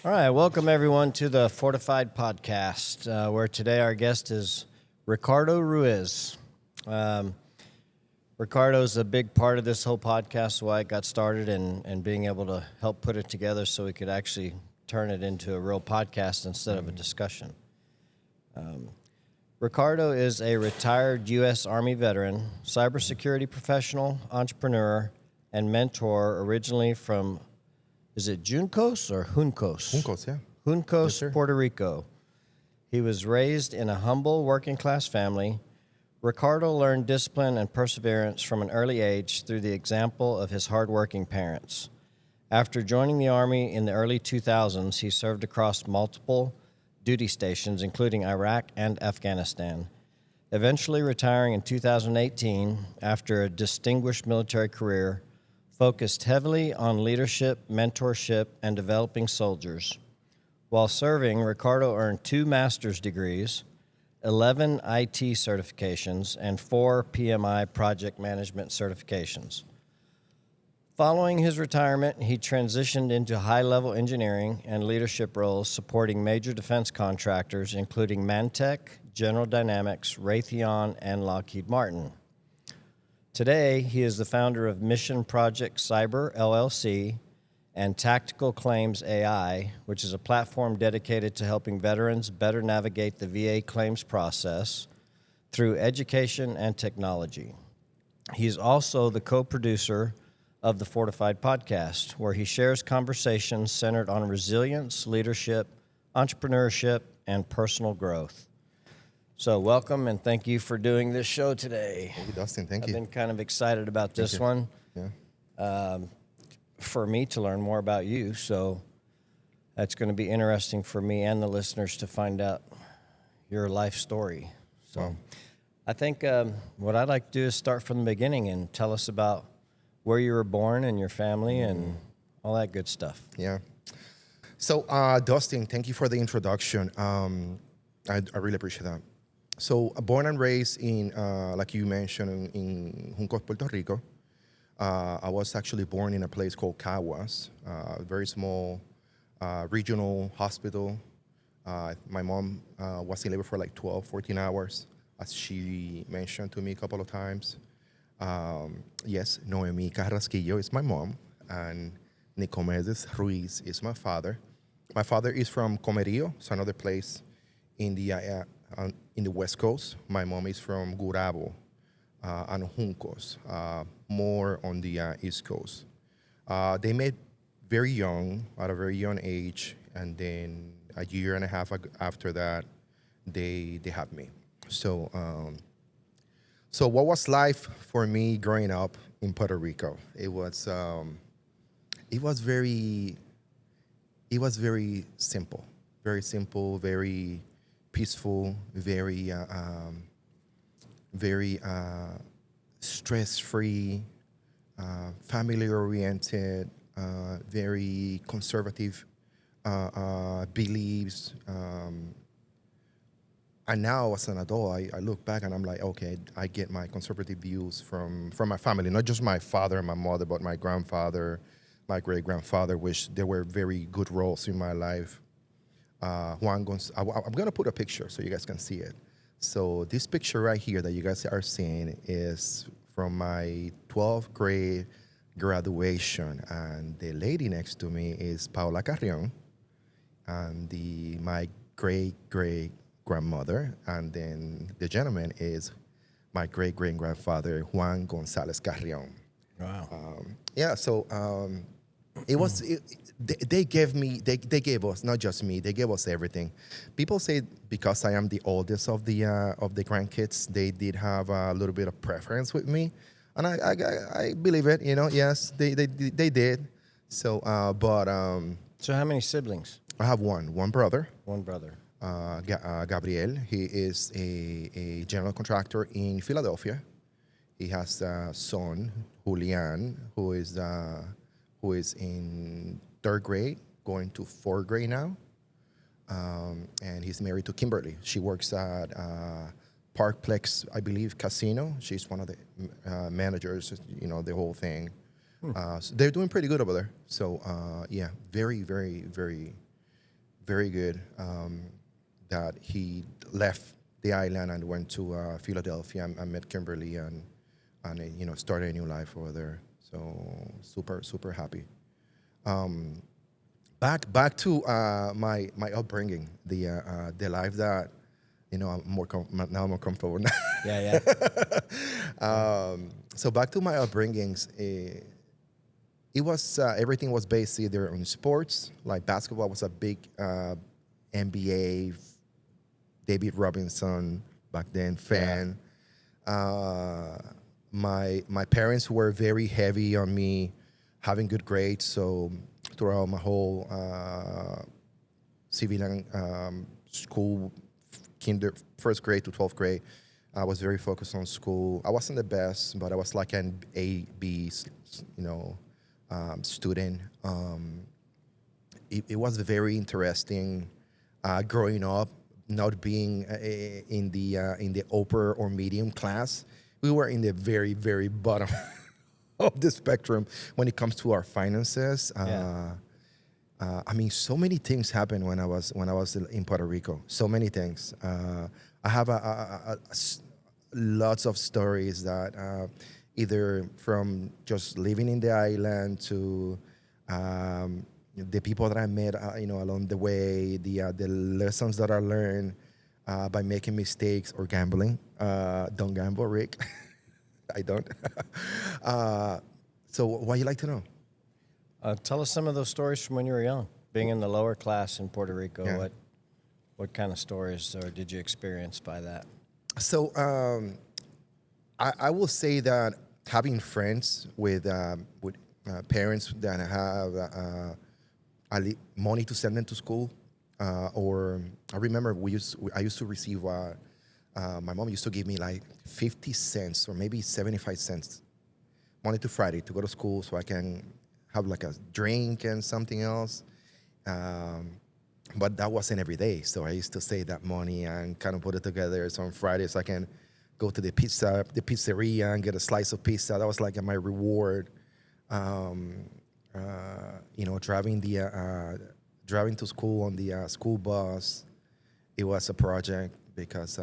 All right, welcome everyone to the Fortified podcast, where today our guest is Ricardo Ruiz. Ricardo's a big part of this whole podcast, why it got started, and being able to help put it together so we could actually turn it into a real podcast instead of a discussion. Ricardo is a retired U.S. Army veteran, cybersecurity professional, entrepreneur, and mentor originally from, is it Juncos or Juncos? Juncos, yeah. Juncos, Yes, Puerto Rico. He was raised in a humble working-class family. Ricardo learned discipline and perseverance from an early age through the example of his hardworking parents. After joining the Army in the early 2000s, he served across multiple duty stations, including Iraq and Afghanistan, eventually retiring in 2018 after a distinguished military career focused heavily on leadership, mentorship, and developing soldiers. While serving, Ricardo earned 2 master's degrees, 11 IT certifications, and 4 PMI project management certifications. Following his retirement, he transitioned into high-level engineering and leadership roles supporting major defense contractors, including Mantech, General Dynamics, Raytheon, and Lockheed Martin. Today, he is the founder of Mission Project Cyber, LLC, and Tactical Claims AI, which is a platform dedicated to helping veterans better navigate the VA claims process through education and technology. He's also the co-producer of the Fortified podcast, where he shares conversations centered on resilience, leadership, entrepreneurship, and personal growth. So welcome, and thank you for doing this show today. Thank you, Dustin. Thank you. I've been kind of excited about this one. Yeah. For me to learn more about you, so that's going to be interesting for me and the listeners to find out your life story. So Wow. I think what I'd like to do is start from the beginning and tell us about where you were born and your family and all that good stuff. Yeah. So, Dustin, thank you for the introduction. I really appreciate that. So, born and raised in, like you mentioned, in Juncos, Puerto Rico. I was actually born in a place called Caguas, a very small regional hospital. My mom was in labor for like 12, 14 hours, as she mentioned to me a couple of times. Yes, Noemi Carrasquillo is my mom, and Nicomedes Ruiz is my father. My father is from Comerío, it's another place in the West Coast. My mom is from Gurabo and Juncos, more on the East Coast. They met very young, at a very young age, and then a year and a half after that, they had me. So, so what was life for me growing up in Puerto Rico? It was very simple, very peaceful, very stress-free, family-oriented, very conservative beliefs. And now, as an adult, I look back and I'm like, okay, I get my conservative views from my family, not just my father and my mother, but my grandfather, my great-grandfather, which they were very good roles in my life. I'm going to put a picture so you guys can see it. So this picture right here that you guys are seeing is from my 12th grade graduation. And the lady next to me is Paula Carrion, and my great-great-grandmother. And then the gentleman is my great-great-grandfather, Juan Gonzalez Carrion. Wow. They gave us, not just me, they gave us everything. People say because I am the oldest of the grandkids, they did have a little bit of preference with me, and I believe it. Yes, they did. So, So how many siblings? I have one brother. One brother. Gabriel. He is a general contractor in Philadelphia. He has a son, Julian, who is in 3rd grade, going to 4th grade now. And he's married to Kimberly. She works at Parkplex, I believe, Casino. She's one of the managers, the whole thing. So they're doing pretty good over there. So, yeah, very, very, very very good. That he left the island and went to Philadelphia and met Kimberly and started a new life over there. So super happy. Back to my upbringing, the life that I'm now more comfortable now. Yeah, So back to my upbringings, it was everything was based either on sports, like basketball was a big NBA, David Robinson back then fan. My parents were very heavy on me having good grades, so throughout my whole civilian school, first grade to 12th grade, I was very focused on school. I wasn't the best, but I was like an A, B, student. It was very interesting growing up, not being in the upper or medium class. We were in the very, very bottom of the spectrum when it comes to our finances. I mean, so many things happened when I was in Puerto Rico. So many things. I have lots of stories that either from just living in the island to the people that I met, along the way, the lessons that I learned by making mistakes or gambling. Don't gamble, Rick. I don't. So what you like to know? Tell us some of those stories from when you were young, being in the lower class in Puerto Rico. Yeah. What kind of stories or did you experience by that? So I will say that having friends with parents that have money to send them to school, or I remember I used to receive. My mom used to give me like 50 cents or maybe 75 cents Monday to Friday to go to school so I can have like a drink and something else. But that wasn't every day. So I used to save that money and kind of put it together. So on Fridays I can go to the pizzeria and get a slice of pizza. That was like my reward. Driving to school on the school bus, it was a project because,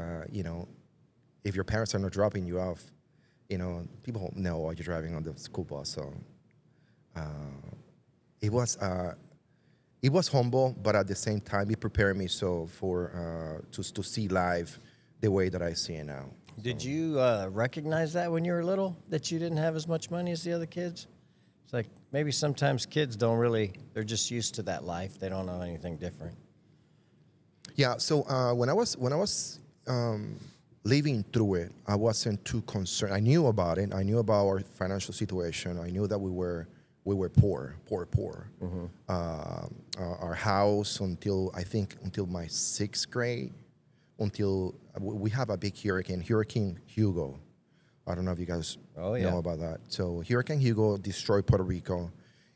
if your parents are not dropping you off, people know you're driving on the school bus. So it was humble, but at the same time, it prepared me to see life the way that I see it now. Did you recognize that when you were little, that you didn't have as much money as the other kids? It's like maybe sometimes kids don't really, they're just used to that life. They don't know anything different. Yeah, so when I was living through it, I wasn't too concerned. I knew about it. I knew about our financial situation. I knew that we were poor. Mm-hmm. Our house until my 6th grade, until we have a big Hurricane Hugo. I don't know if you guys know about that. So Hurricane Hugo destroyed Puerto Rico,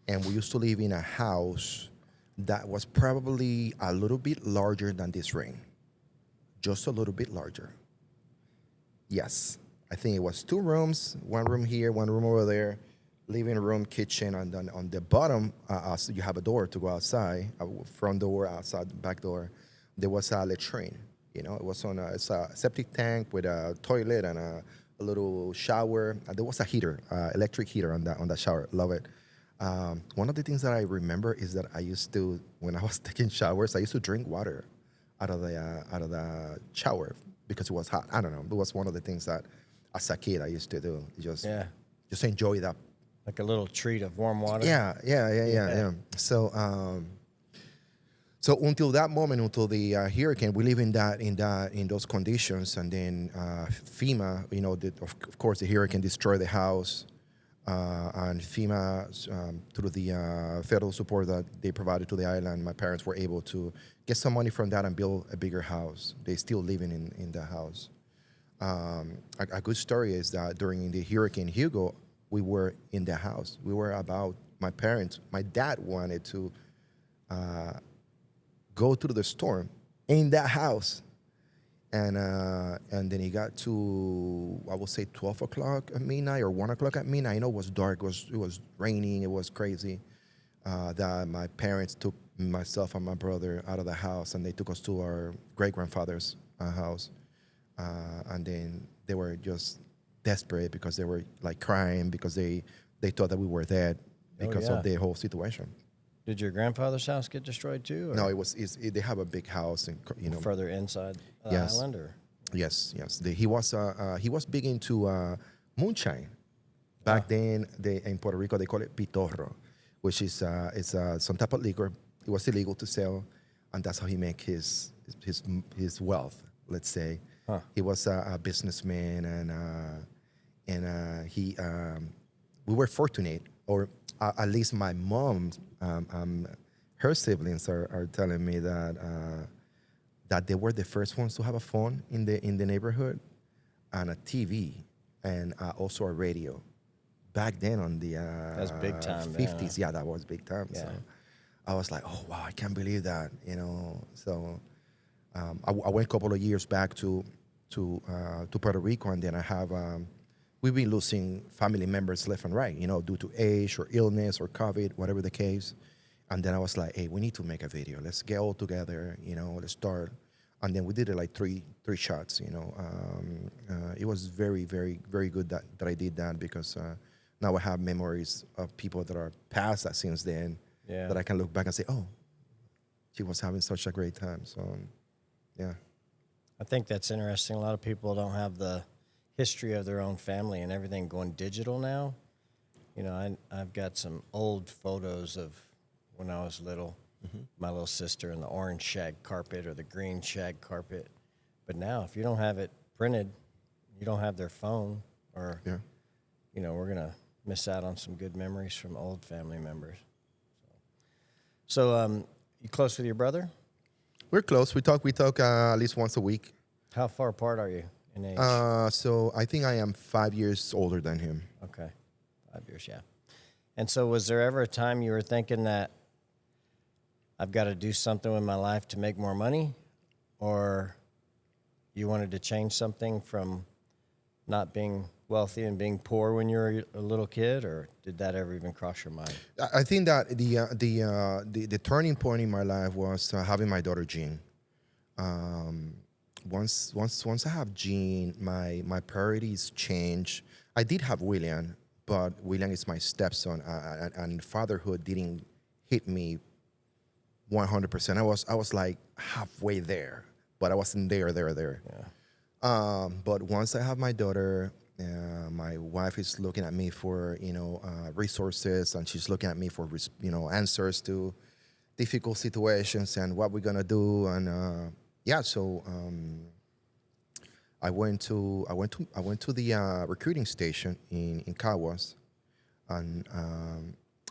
and we used to live in a house that was probably a little bit larger than this ring. Just a little bit larger. Yes. I think it was 2 rooms, 1 room here, 1 room over there, living room, kitchen, and then on the bottom, you have a door to go outside, front door, outside, back door. There was a latrine. It was it's a septic tank with a toilet and a little shower. There was a heater, electric heater on that shower. Love it. One of the things that I remember is that I used to, when I was taking showers, I used to drink water out of the shower because it was hot. I don't know. It was one of the things that, as a kid, I used to do. Just enjoy that. Like a little treat of warm water. Yeah. So until that moment, until the hurricane, we live in those conditions, and then FEMA, of course, the hurricane destroyed the house. And FEMA, through the federal support that they provided to the island, my parents were able to get some money from that and build a bigger house. They're still living in the house. A good story is that during the Hurricane Hugo, we were in the house. We were my dad wanted to go through the storm in that house. And then he got to, I would say, 12 o'clock at midnight or 1 o'clock at midnight. It was dark. It was raining. It was crazy. That my parents took myself and my brother out of the house, and they took us to our great-grandfather's house. And then they were just desperate because they were like crying because they thought that we were dead because of the whole situation. Did your grandfather's house get destroyed too? Or No, they have a big house and further inside the island, or yes. He was big into moonshine. Back then, in Puerto Rico they call it pitorro, which is some type of liquor. It was illegal to sell, and that's how he make his wealth. Let's say he was a businessman, and we were fortunate, or at least my mom, her siblings are telling me that they were the first ones to have a phone in the neighborhood, and a TV, and also a radio. Back then on the that's big time 50s, yeah, that was big time. Yeah. So I was like, oh wow, I can't believe that, So I went a couple of years back to Puerto Rico, and then we've been losing family members left and right, due to age or illness or COVID, whatever the case. And then I was like, hey, we need to make a video. Let's get all together, let's start. And then we did it like three shots, It was very, very, very good that I did that, because now I have memories of people that are past that since then, that I can look back and say, oh, she was having such a great time. So, yeah. I think that's interesting. A lot of people don't have the history of their own family, and everything going digital now. I've got some old photos of when I was little, my little sister in the orange shag carpet or the green shag carpet. But now, if you don't have it printed, you don't have their phone, or, we're going to miss out on some good memories from old family members. So you close with your brother? We're close. We talk at least once a week. How far apart are you in age? So I think I am 5 years older than him. Okay. 5 years, yeah. And so was there ever a time you were thinking that I've got to do something with my life to make more money, or you wanted to change something from not being wealthy and being poor when you were a little kid, or did that ever even cross your mind? I think that the turning point in my life was having my daughter Jean. Once I have Jean, my priorities change. I did have William, but William is my stepson, and fatherhood didn't hit me 100%. I was like halfway there, but I wasn't there. Yeah. But once I have my daughter, my wife is looking at me for resources, and she's looking at me for answers to difficult situations and what we're gonna do. And so I went to the recruiting station in Caguas, and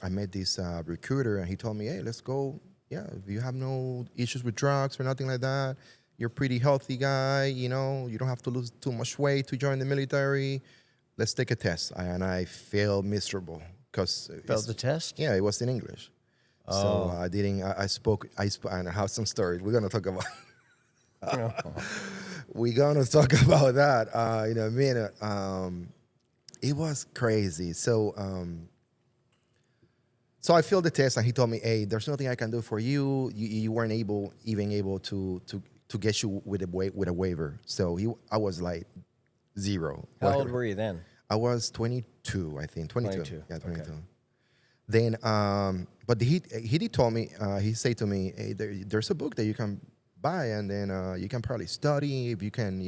I met this recruiter, and he told me, hey, let's go. Yeah, if you have no issues with drugs or nothing like that, you're a pretty healthy guy, you don't have to lose too much weight to join the military. Let's take a test. And I failed miserable because Failed the test? Yeah, it was in English. Oh. So I didn't. I spoke. And I have some stories. We're gonna talk about. We're gonna talk about that in a minute. It was crazy. So I failed the test, and he told me, "Hey, there's nothing I can do for you. You weren't able to get you with a waiver." So I was like 0. How old were you then? I was 22, I think. 22. Yeah, 22. Okay. Then, but he did tell me, he said to me, hey, there's a book that you can buy, and then you can probably study. If you can,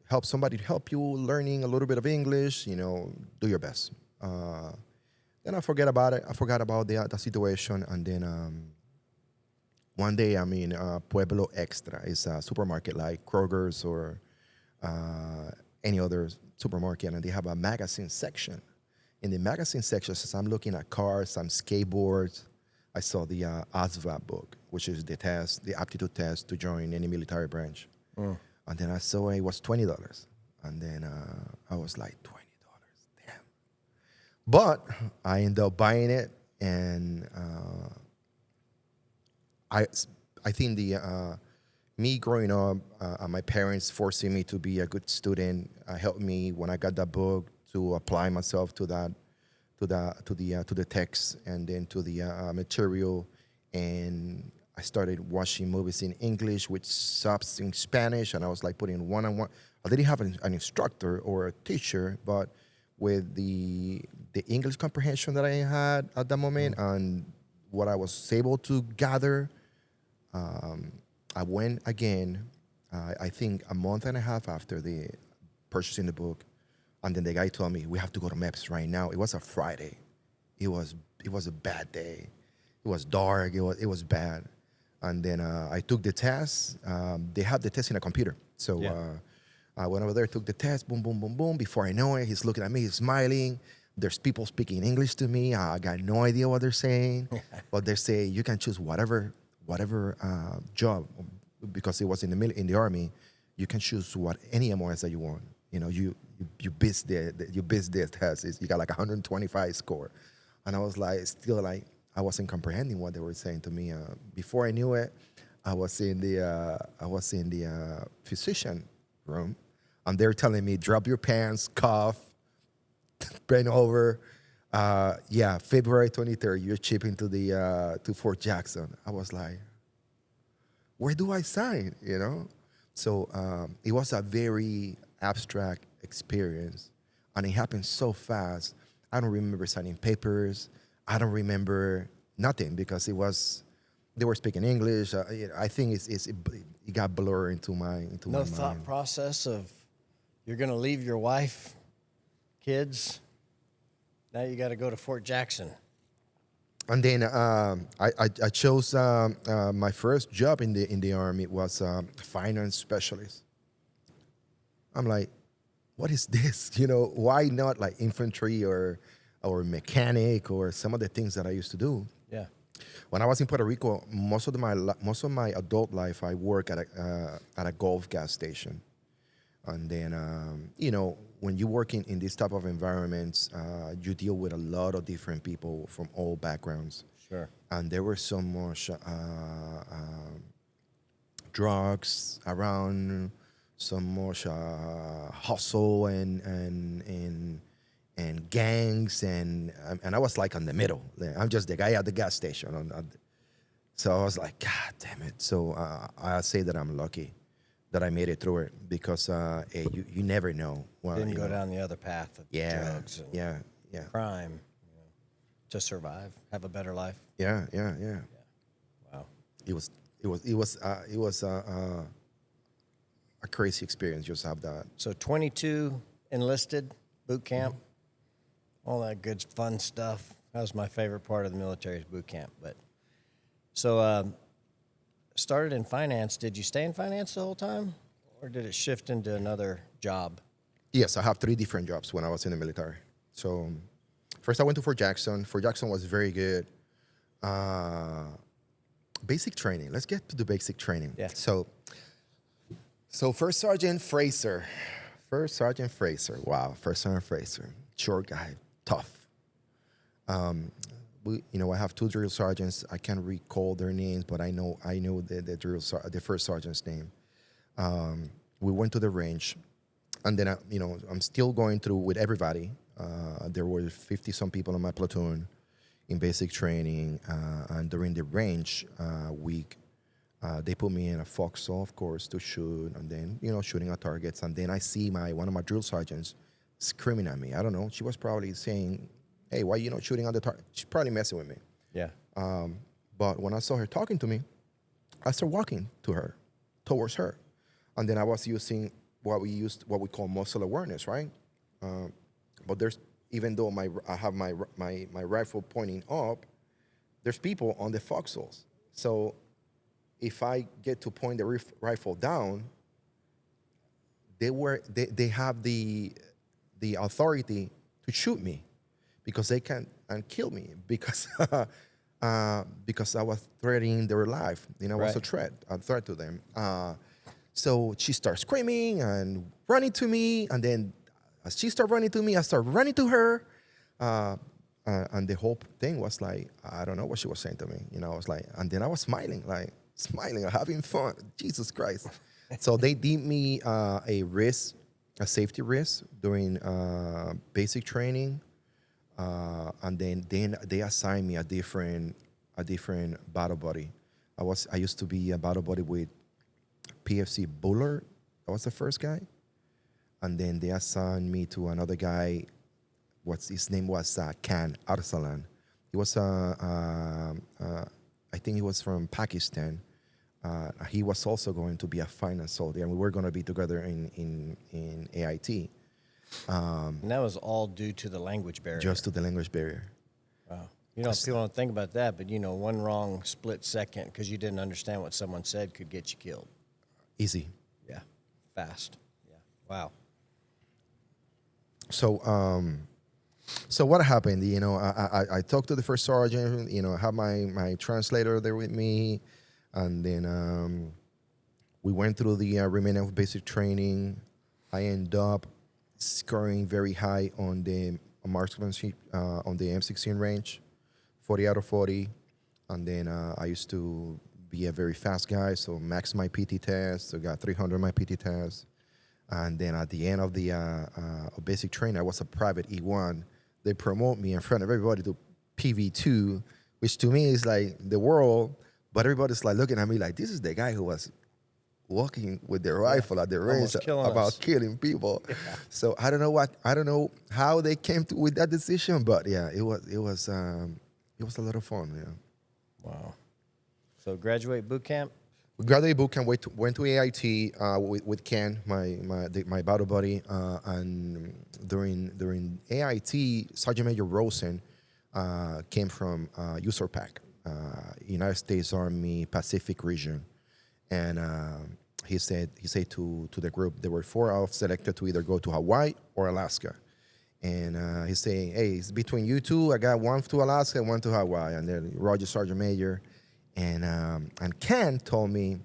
help somebody to help you learning a little bit of English, do your best. Then I forget about it. I forgot about the situation. And then one day I'm in Pueblo Extra. It's a supermarket like Kroger's or any other supermarket, and they have a magazine section. In the magazine section, as I'm looking at cars, some skateboards, I saw the ASVAB book, which is the aptitude test to join any military branch. And then I saw it was $20. And then I was like, $20, damn. But I ended up buying it, and I think me growing up, my parents forcing me to be a good student helped me when I got that book to apply myself to the text, and then to the material and I started watching movies in English with subs in Spanish, and I was like putting one-on-one. I didn't have an instructor or a teacher, but with the English comprehension that I had at that moment and what I was able to gather, I went again. I think a month and a half after the purchasing the book, and then the guy told me we have to go to MEPS right now. It was a Friday. It was a bad day. It was dark. It was bad. And then I took the test. They had the test in a computer. So I went over there, took the test, boom, boom, boom, boom. Before I know it, he's looking at me, he's smiling. There's people speaking English to me. I got no idea what they're saying. But they say you can choose whatever job, because it was in the army. You can choose any MOS that you want. You know, you biz the test. You got like 125 score. And I was like, still like, I wasn't comprehending what they were saying to me. Before I knew it, I was in the physician room, and they're telling me, drop your pants, cough, bend over. February 23rd, you're shipping to Fort Jackson. I was like, where do I sign? You know? So it was a very abstract experience, and it happened so fast. I don't remember signing papers. I don't remember nothing because they were speaking English. I think it got blurred into my mind. No thought process of you're going to leave your wife, kids. Now you got to go to Fort Jackson. And then I chose my first job in the Army was finance specialist. I'm like, what is this? You know, why not like infantry or mechanic or some of the things that I used to do? Yeah. When I was in Puerto Rico, most of my adult life, I worked at a Gulf gas station. And then, when you work in this type of environments, you deal with a lot of different people from all backgrounds. Sure. And there were so much drugs around, so much hustle and gangs, and I was like in the middle. I'm just the guy at the gas station. So I was like, God damn it. So I say that I'm lucky that I made it through it because you never know. Didn't go down the other path of drugs and crime to survive, have a better life. Yeah. Wow. It was a crazy experience. Just have that. So 22 enlisted, boot camp, all that good fun stuff. That was my favorite part of the military's boot camp. But so started in finance. Did you stay in finance the whole time, or did it shift into another job? Yes, I have 3 different jobs when I was in the military. So first I went to Fort Jackson. Fort Jackson was very good. Basic training. Let's get to the basic training. Yeah. So First Sergeant Fraser. Wow, First Sergeant Fraser. Short guy, tough. I have 2 drill sergeants. I can't recall their names, but I know the first sergeant's name. We went to the range, and then I'm still going through with everybody. There were 50-some people in my platoon in basic training, and during the range week, they put me in a foxhole, of course, to shoot, and then shooting at targets. And then I see one of my drill sergeants screaming at me. I don't know. She was probably saying, "Hey, why are you not shooting on the target?" She's probably messing with me. Yeah. But when I saw her talking to me, I started walking towards her, and then I was using what we call muscle awareness, right? But even though I have my rifle pointing up, there's people on the foxholes. So if I get to point the rifle down, they have the authority to shoot me because they can and kill me because I was threatening their life. I was a threat to them. So she starts screaming and running to me, and then as she started running to me, I started running to her. And the whole thing was like, I don't know what she was saying to me. I was like, and then I was smiling, having fun. Jesus Christ. So they deemed me a safety risk during basic training. And then they assigned me a different a different battle buddy. I used to be a battle buddy with PFC Bullard. That was the first guy. And then they assigned me to another guy. His name was Khan Arsalan. He was I think he was from Pakistan. He was also going to be a finance soldier, and we were going to be together in AIT. And that was all due to the language barrier. Just to the language barrier. Wow. You know, people don't think about that, but, you know, one wrong split second because you didn't understand what someone said could get you killed. Easy. Yeah. Fast. Yeah. Wow. So what happened? You know, I talked to the first sergeant. You know, I had my translator there with me, and then we went through the remaining of basic training. I ended up scoring very high on the marksmanship on the M16 range, 40 out of 40, and then I used to be a very fast guy, so maxed my PT test. So got 300 on my PT test, and then at the end of the basic training, I was a private E1. They promote me in front of everybody to PV2, which to me is like the world, but everybody's like looking at me like, this is the guy who was walking with their rifle at the range about killing people. Yeah. So I don't know how they came to with that decision, but yeah, it was a lot of fun. Yeah. Wow. So graduate boot camp. We graduated boot camp. Went to AIT with Ken, my battle buddy, and during AIT, Sergeant Major Rosen came from USARPAC, United States Army Pacific Region, and he said to the group, there were 4 of selected to either go to Hawaii or Alaska, and he's saying, hey, it's between you two. I got one to Alaska and one to Hawaii, and then Roger, Sergeant Major. And Ken told me,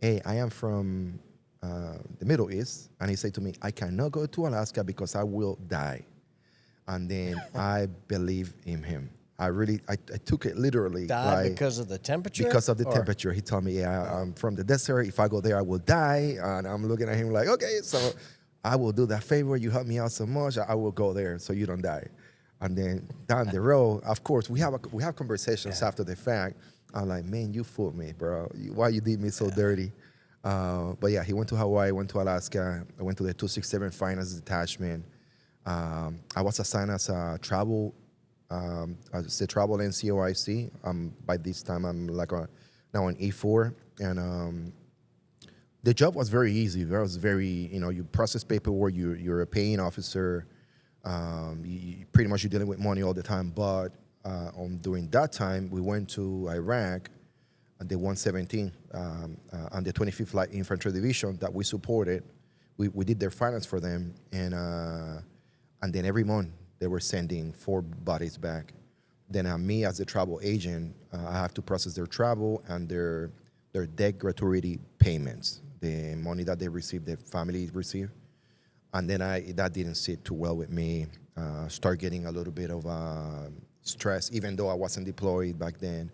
hey, I am from the Middle East. And he said to me, I cannot go to Alaska because I will die. And then I believe in him. I took it literally. Die because of the temperature? Because of the temperature. He told me, yeah, I'm from the desert. If I go there, I will die. And I'm looking at him like, okay, so I will do that favor. You help me out so much. I will go there so you don't die. And then down the road, of course, we have conversations after the fact. I'm like, man, you fooled me, bro. Why you did me so dirty? But yeah, he went to Hawaii, went to Alaska. I went to the 267 Finance Detachment. I was assigned as a travel NCOIC. By this time, I'm like now an E4. And the job was very easy. It was very, you process paperwork. You're a paying officer. Pretty much you're dealing with money all the time. But during that time, we went to Iraq, the 117 and the 25th Light Infantry Division that we supported. We did their finance for them, and then every month they were sending 4 bodies back. Then me as the travel agent, I have to process their travel and their debt gratuity payments, the money that they receive, the families receive. And then that didn't sit too well with me. Start getting a little bit of stress, even though I wasn't deployed back then.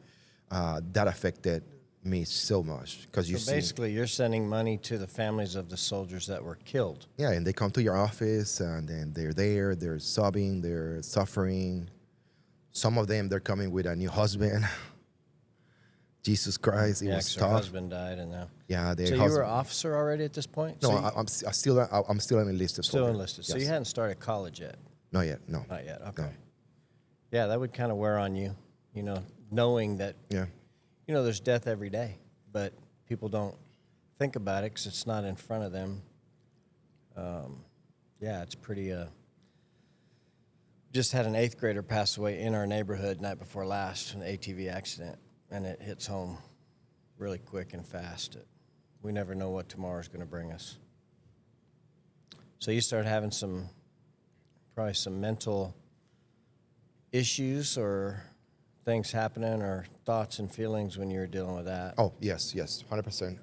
That affected me so much because basically you're sending money to the families of the soldiers that were killed. Yeah, and they come to your office and then they're sobbing, they're suffering. Some of them, they're coming with a new husband. Jesus Christ, it was tough. Her husband died, and now. Yeah, so you were an officer already at this point? No, I'm still enlisted. Still enlisted. Yes. So you hadn't started college yet? Not yet. No. Not yet. Okay. No. Yeah, that would kind of wear on you, knowing that. Yeah. There's death every day, but people don't think about it because it's not in front of them. Yeah, it's pretty. Just had an 8th grader pass away in our neighborhood night before last, an ATV accident. And it hits home really quick and fast. We never know what tomorrow's going to bring us. So you start having probably some mental issues or things happening or thoughts and feelings when you were dealing with that. Oh, yes, 100%.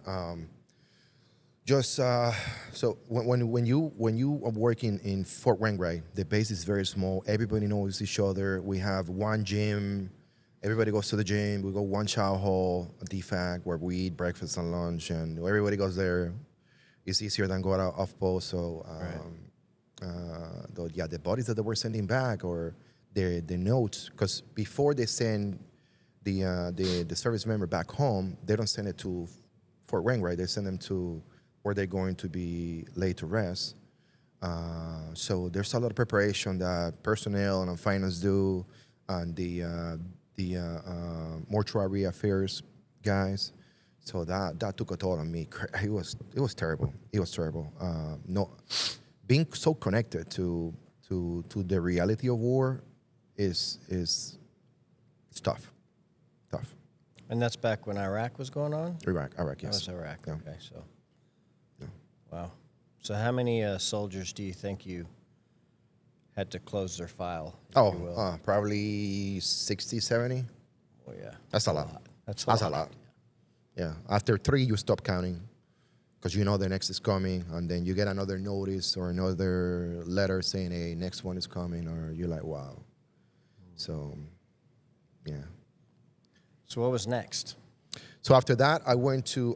So when you are working in Fort Wainwright, the base is very small. Everybody knows each other. We have one gym. Everybody goes to the gym. We go one chow hall, a DFAC, where we eat breakfast and lunch, and everybody goes there. It's easier than going out off post. So, the bodies that they were sending back or the notes, because before they send the service member back home, they don't send it to Fort Wayne, right? They send them to where they're going to be laid to rest. So there's a lot of preparation that personnel and finance do, and the mortuary affairs guys. So that took a toll on me. It was terrible. It was terrible. No, being so connected to the reality of war is it's tough. And that's back when Iraq was going on? Iraq, That yes. was Iraq. Yeah. Okay, so. Yeah. Wow. So how many soldiers do you think you had to close their file, if you will? Probably 60, 70. Oh, yeah. That's a lot. That's a lot. Yeah. After 3, you stop counting because you know the next is coming, and then you get another notice or another letter saying, hey, next one is coming, or you're like, wow. So, yeah. So what was next? So after that, I went to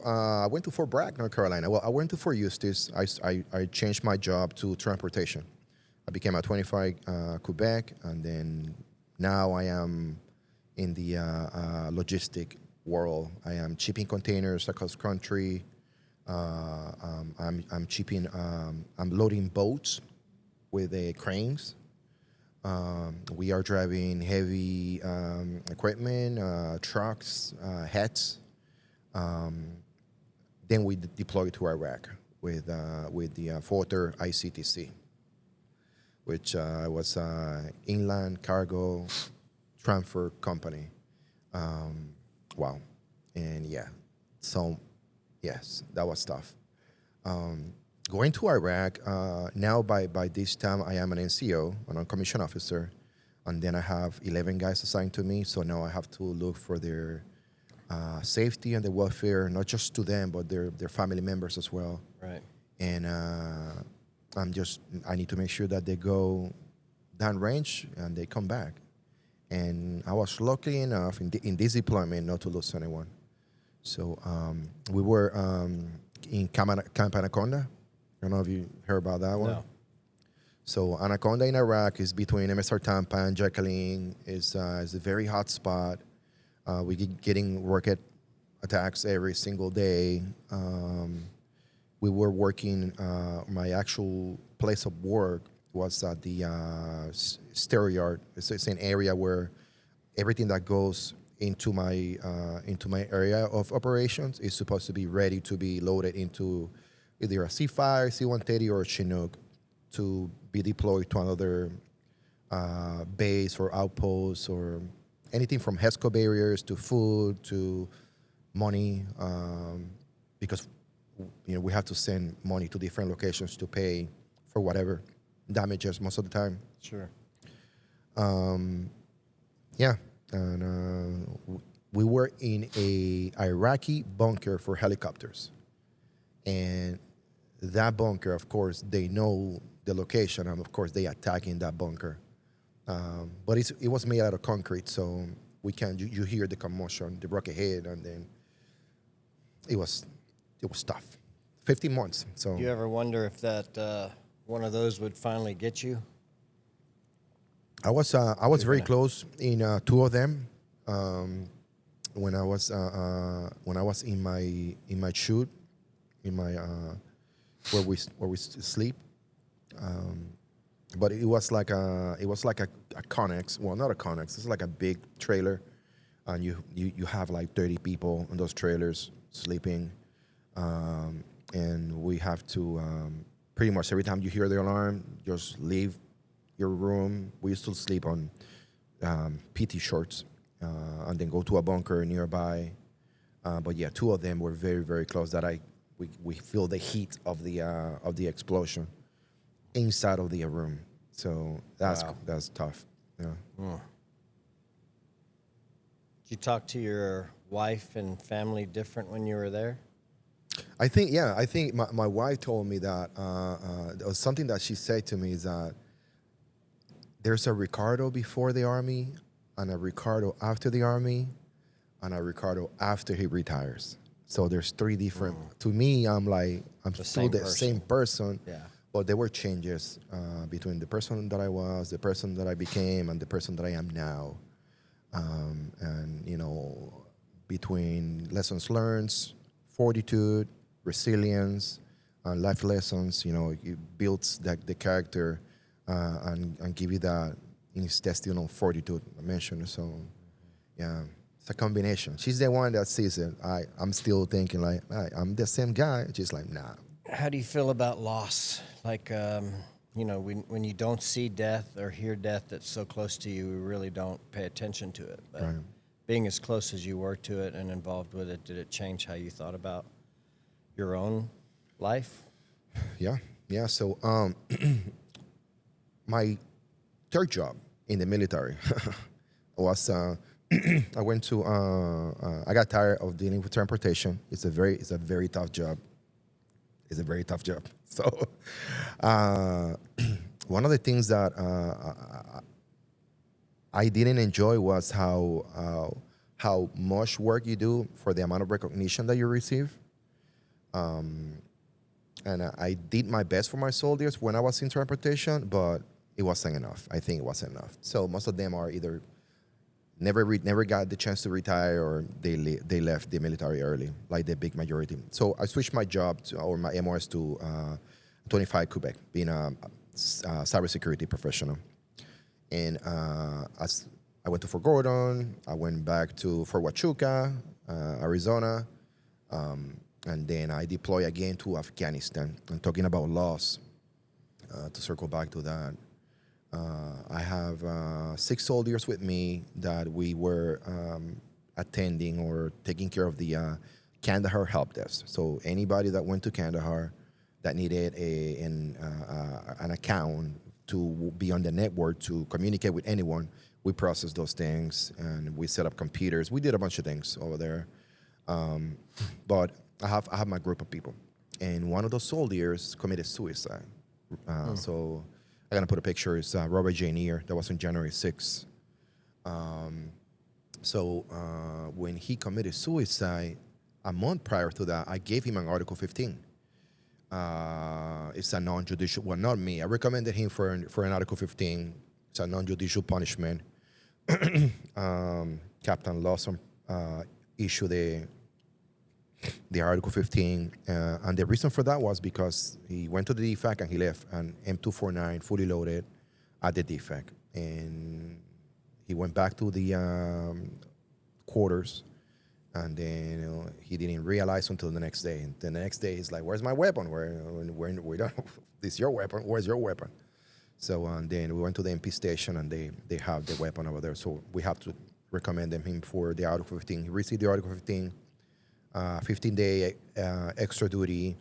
Fort Bragg, North Carolina. Well, I went to Fort Eustis. I changed my job to transportation. I became a 25 Quebec, and then now I am in the logistic world. I am shipping containers across country. I'm shipping. I'm loading boats with cranes. We are driving heavy equipment, trucks, hats. Then we deployed to Iraq with the Forter ICTC, which was inland cargo transfer company. Wow, and yeah, so yes, that was tough. Going to Iraq, now by this time I am an NCO, an non-commissioned officer, and then I have 11 guys assigned to me, so now I have to look for their safety and the welfare, not just to them, but their family members as well. Right. And I need to make sure that they go downrange and they come back. And I was lucky enough in this deployment not to lose anyone. So we were in Camp Anaconda. I don't know if you heard about that one. No. So Anaconda in Iraq is between MSR Tampa and Jacqueline. It's a very hot spot. We getting rocket attacks every single day. We were working, my actual place of work was at the stereo yard. It's an area where everything that goes into my area of operations is supposed to be ready to be loaded into either a C5, C-130, or a Chinook to be deployed to another base or outpost, or anything from HESCO barriers to food to money, because we have to send money to different locations to pay for whatever damages most of the time. Sure. Yeah, and we were in a Iraqi bunker for helicopters, and that bunker, of course, they know the location, and of course they attack in that bunker. But it was made out of concrete, so we can you hear the commotion, the rocket hit, and then it was tough. 15 months. So You ever wonder if that one of those would finally get you? I was very close in 2 of them. When I was in my chute, in my where we sleep. But it was like a Connex. Well, not a Connex. It's like a big trailer, and you have like 30 people in those trailers sleeping, and we have to pretty much every time you hear the alarm, just leave your room. We used to sleep on PT shorts, and then go to a bunker nearby. But yeah, 2 of them were very, very close. That we feel the heat of the explosion inside of the room. So that's tough. Yeah. Did you talk to your wife and family different when you were there? I think my wife told me that there was something that she said to me is that there's a Ricardo before the Army and a Ricardo after the Army and a Ricardo after he retires. So there's 3 different. To me, I'm still the same person. Yeah. But there were changes between the person that I was, the person that I became, and the person that I am now. And, between lessons learned, fortitude, resilience, and life lessons, it builds the character and give you that intestinal fortitude I mentioned. So, yeah, it's a combination. She's the one that sees it. I'm still thinking like, I'm the same guy. She's like, nah. How do you feel about loss? Like, when you don't see death or hear death that's so close to you, we really don't pay attention to it. But Right. being as close as you were to it and involved with it, did it change how you thought about your own life? Yeah. So, my third job in the military was I went to I got tired of dealing with transportation. It's a very tough job. It's a very tough job. So one of the things that I didn't enjoy was how much work you do for the amount of recognition that you receive. And I did my best for my soldiers when I was in transportation, but it wasn't enough. I think it wasn't enough. So most of them are either never got the chance to retire, or they left the military early, like the big majority. So I switched my job or my MOS to 25 Quebec, being a cybersecurity professional. And as I went to Fort Gordon, I went back to Fort Huachuca, Arizona, and then I deployed again to Afghanistan. And talking about loss, to circle back to that, I have 6 soldiers with me that we were attending or taking care of the Kandahar help desk. So anybody that went to Kandahar that needed an account to be on the network to communicate with anyone, we processed those things and we set up computers. We did a bunch of things over there. But I have my group of people, and one of those soldiers committed suicide. So I'm gonna put a picture. It's Robert J. Neer. That was on January 6th. So when he committed suicide, a month prior to that, I gave him an Article 15. It's a non-judicial. Well, not me. I recommended him for an Article 15. It's a non-judicial punishment. Captain Lawson issued the Article 15, and the reason for that was because he went to the DFAC and he left an M249 fully loaded at the DFAC, and he went back to the quarters, and then he didn't realize until the next day. And then the next day he's like, "Where's my weapon? We don't. This is your weapon. Where's your weapon?" So then we went to the MP station, and they have the weapon over there. So we have to recommend him for the Article 15. He received the Article 15. 15-day extra duty,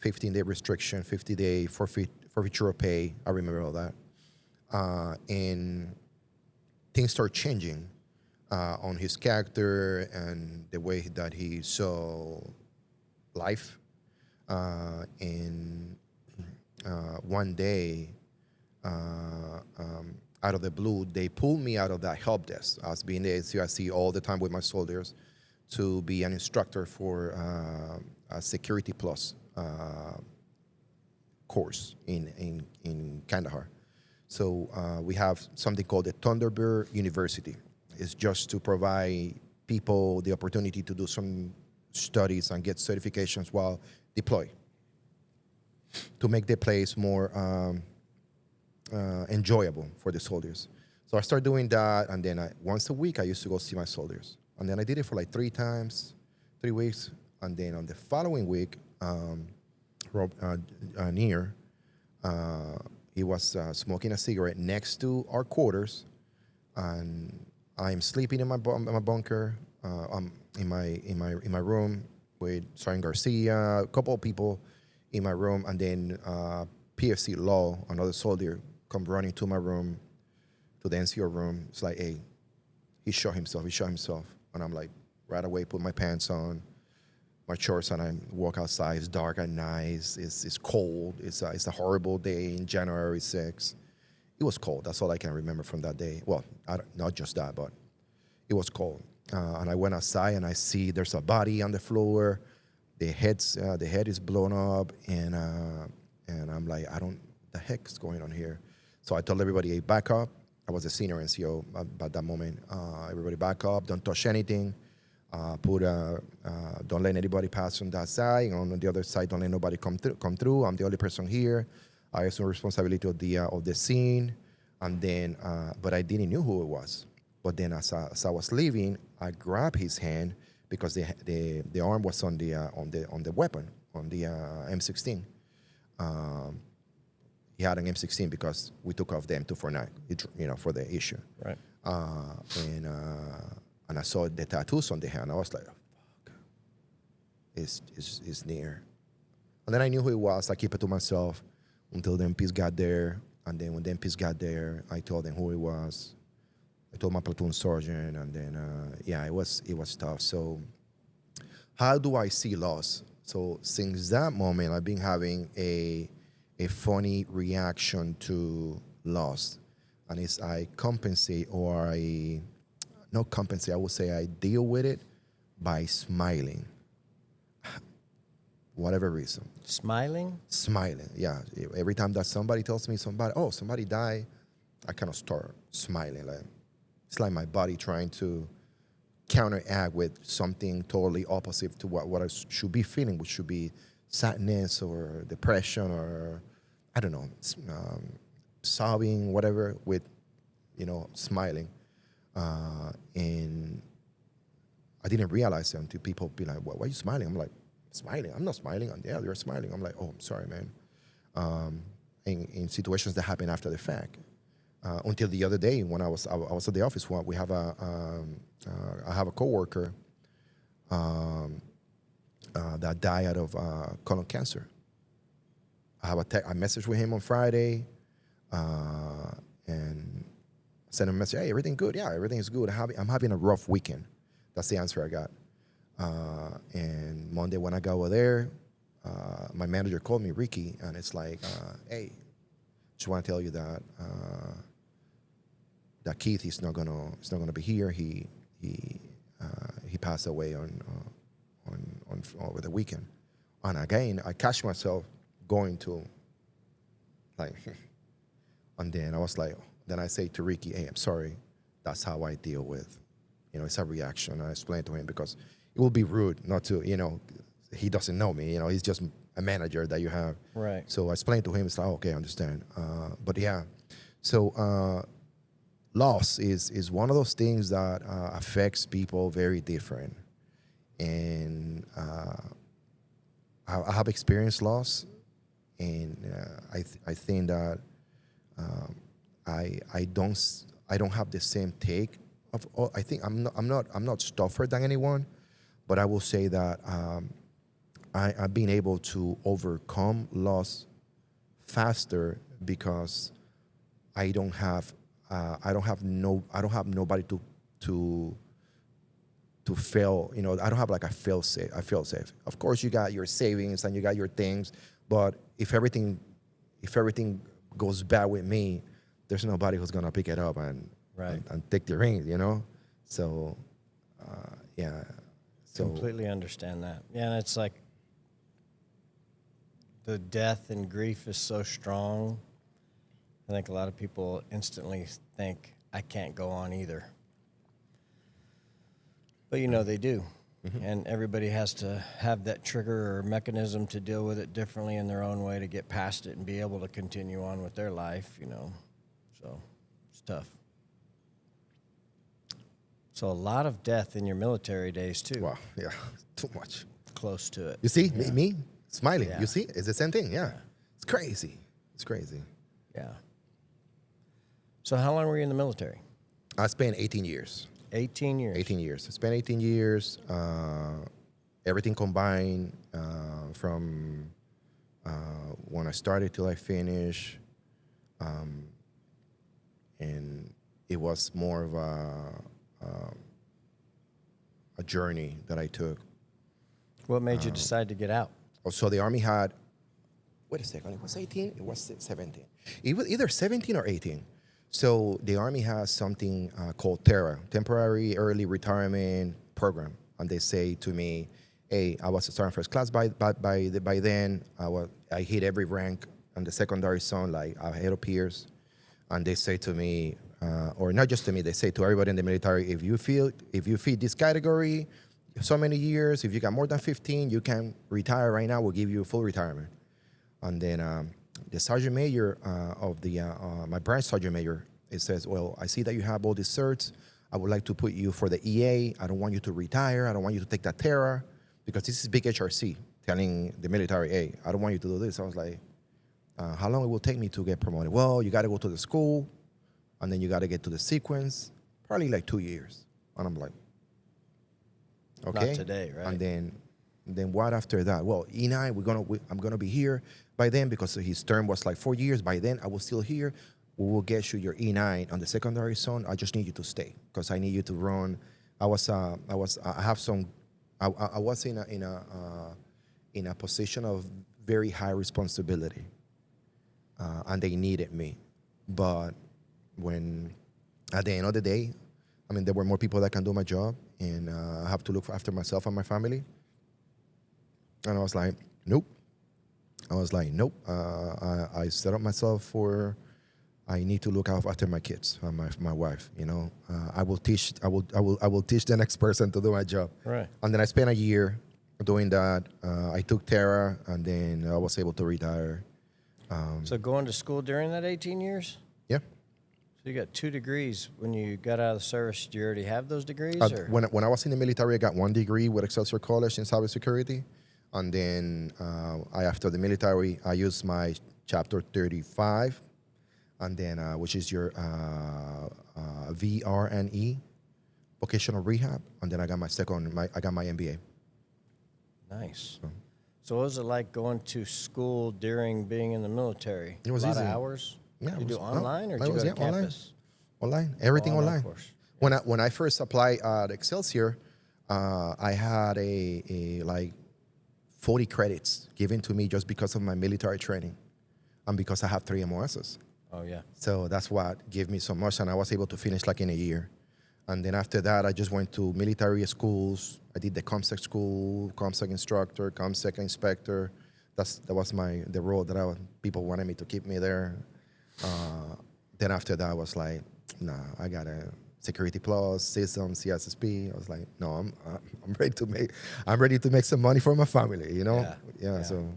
15-day restriction, 50-day forfeiture of pay. I remember all that. And things start changing on his character and the way that he saw life. And one day, out of the blue, they pulled me out of that help desk. I was being the ACIC all the time with my soldiers to be an instructor for a Security Plus course in Kandahar. So we have something called the Thunderbird University. It's just to provide people the opportunity to do some studies and get certifications while deployed, to make the place more enjoyable for the soldiers. So I started doing that, and then once a week I used to go see my soldiers. And then I did it for like 3 weeks. And then on the following week, Neer, he was smoking a cigarette next to our quarters, and I'm sleeping in my bunker, in my room with Sergeant Garcia, a couple of people in my room, and then PFC Law, another soldier, come running to my room, to the NCO room. It's like, hey, he shot himself. And I'm like, right away, put my pants on, my shorts, and I walk outside. It's dark at night. It's cold. It's a horrible day in January 6th. It was cold. That's all I can remember from that day. Well, not just that, but it was cold. And I went outside, and I see there's a body on the floor. The head is blown up, and I'm like, the heck is going on here? So I told everybody, hey, back up. I was a senior NCO at that moment. Everybody back up, don't touch anything. Don't let anybody pass on that side. On the other side, don't let nobody come through. I'm the only person here. I assume responsibility of the scene. And then, but I didn't know who it was. But then as I was leaving, I grabbed his hand because the arm was on the weapon, on the M16. He had an M16 because we took off the M249, for the issue. Right. And I saw the tattoos on the hand. I was like, oh, fuck, it's near. And then I knew who it was. I keep it to myself until the MPs got there. And then when the MPs got there, I told them who it was. I told my platoon sergeant, and then it was tough. So how do I see loss? So since that moment, I've been having a funny reaction to loss, and it's I compensate or I not compensate. I would say I deal with it by smiling. Whatever reason. Smiling? Smiling, yeah. Every time that somebody tells me somebody died, I kind of start smiling. Like it's like my body trying to counteract with something totally opposite to what I should be feeling, which should be sadness or depression or I don't know, sobbing, whatever, with smiling. And I didn't realize it until people be like, why are you smiling? I'm like, smiling? I'm not smiling. Yeah, you're smiling. I'm like, oh, I'm sorry, man. In situations that happen after the fact. Until the other day when I was at the office, we have I have a coworker that died out of colon cancer. I have I messaged with him on Friday, and sent him a message. Hey, everything good? Yeah, everything is good. I'm having a rough weekend. That's the answer I got. And Monday when I got over there, my manager called me, Ricky, and it's like, hey, just want to tell you that that Keith is not gonna be here. He passed away on over the weekend. And again, I catch myself going to like, and then I was like, then I say to Ricky, hey, I'm sorry. That's how I deal with, it's a reaction. I explain to him because it will be rude not to, he doesn't know me, he's just a manager that you have. Right. So I explained to him, it's like, okay, I understand. But yeah, so loss is one of those things that affects people very different. And I have experienced loss, and I think that I don't have the same take of. I think I'm not tougher than anyone, but I will say that I've been able to overcome loss faster because I don't have nobody to fail. I don't have like a fail safe. Of course, you got your savings and you got your things, but if everything goes bad with me, there's nobody who's gonna pick it up and take the reins. So yeah. So completely understand that. Yeah, and it's like the death and grief is so strong. I think a lot of people instantly think, I can't go on either. But they do. Mm-hmm. And everybody has to have that trigger or mechanism to deal with it differently in their own way to get past it and be able to continue on with their life, So it's tough. So a lot of death in your military days, too. Wow, yeah, too much. Close to it. You see, yeah. me smiling. Yeah. You see, it's the same thing, yeah. It's crazy. Yeah. So how long were you in the military? I spent 18 years. 18 years? 18 years. I spent 18 years, everything combined from when I started till I finished. And it was more of a journey that I took. What made you decide to get out? So the Army had, wait a second, it was 18? It was 17. It was either 17 or 18. So the Army has something called TERA, Temporary Early Retirement Program. And they say to me, hey, I was a sergeant first class by then. I hit every rank on the secondary zone, like ahead of peers. And they say to me, or not just to me, they say to everybody in the military, if you fit this category, so many years, if you got more than 15, you can retire right now. We'll give you full retirement. And then the sergeant major of my branch sergeant major, it says, well, I see that you have all these certs. I would like to put you for the EA. I don't want you to retire. I don't want you to take that Terra, because this is big HRC telling the military, hey, I don't want you to do this. I was like, how long it will take me to get promoted? Well, you got to go to the school, and then you got to get to the sequence, probably like 2 years. And I'm like, okay. Not today, right? And then what after that? Well, E9, I'm gonna be here by then, because his term was like 4 years. By then, I was still here. We will get you your E9 on the secondary zone. I just need you to stay, because I need you to run. I was in a position of very high responsibility, and they needed me. But when at the end of the day, I mean, there were more people that can do my job, and I have to look after myself and my family. And I was like, nope. I set up myself for, I need to look after my kids and my wife. You know, I will teach the next person to do my job. Right. And then I spent a year doing that. I took Terra, and then I was able to retire. So going to school during that 18 years? Yeah. So you got 2 degrees. When you got out of the service, did you already have those degrees? Or? When I was in the military, I got 1 degree with Excelsior College in cybersecurity. And then after the military, I used my Chapter 35, and then which is your VRNE, vocational rehab. And then I got my MBA. Nice. So what was it like going to school during being in the military? It was a lot easy. of hours? Yeah, Did you do online or did you go to campus? Online, everything online. Course. When I first applied at Excelsior, I had a like 40 credits given to me just because of my military training, and because I have 3 MOSs. Oh yeah. So that's what gave me so much, and I was able to finish like in a year. And then after that, I just went to military schools. I did the ComSec school, ComSec instructor, ComSec inspector. That was the role that people wanted me to keep me there. Then after that, I was like, nah, I got a Security Plus, Systems, CSSP. I was like, no, I'm ready to make some money for my family, you know? Yeah. So